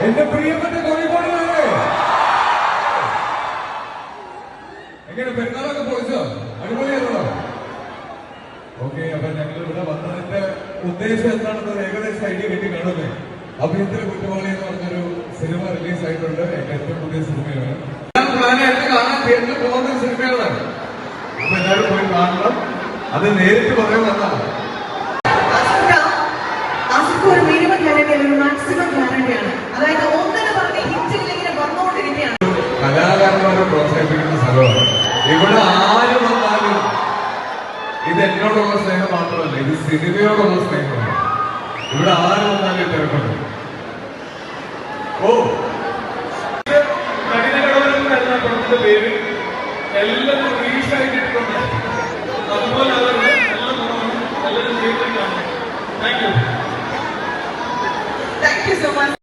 എന്റെ പ്രിയപ്പെട്ട കോഴിക്കോടുകാരെ, എങ്ങനെ പെരുന്നാളൊക്കെ പൊളിച്ചോ? അടിപൊളിയാണല്ലോ. ഓക്കെ, അപ്പൊ ഞങ്ങൾ ഇവിടെ വന്നതിന്റെ ഉദ്ദേശം എന്താണെന്ന് ഏകദേശം ഐഡിയ കിട്ടി കാണുന്നേ. അഭിനയത്തിലെ കുറ്റവാളി എന്ന് പറഞ്ഞൊരു സിനിമ റിലീസ് ആയിട്ടുണ്ട്. എന്റെ ഏറ്റവും പുതിയ സിനിമയാണ്. ഞാൻ പ്ലാനായിട്ട് കാണാൻ തിയേറ്ററിൽ പോകുന്ന സിനിമയാണ്. അപ്പൊ എല്ലാവരും പോയി കാണണം. അത് നേരിട്ട് പറയാൻ വന്നതാണ്. ഒരു മിനിമം ഗ്യാരണ്ടി ഒരു മാക്സിമം ഗ്യാരണ്ടിയാണ്. അതായത് ഒന്നിനെ പറഞ്ഞ് ഹിറ്റിൽ ഇങ്ങനെ വന്നുകൊണ്ടിരിക്കുകയാണ്. കലാകാരന്മാരെ പ്രോത്സാഹിപ്പിക്കുന്ന സ്ഥലമാണ്. ഇവിടെ ആര് വന്നാലും ഇത് എന്നോടുള്ള സ്നേഹം മാത്രമല്ല, ഇത് സിനിമയോടുള്ള സ്നേഹമാണ്. ഇവിടെ ആര് വന്നാലും തിരക്കുണ്ട്. ഓ, കഠിനകടവെന്ന പടത്തിന്റെ പേര് എല്ലാവരും റീഷായിട്ടിട്ടുണ്ട്. അതുപോലെ അവരുടെ നല്ല ഗുണമാണ് എല്ലാവരും ജീവിതത്തിൽ കാണുന്നത്. Thank you. Thank you so much.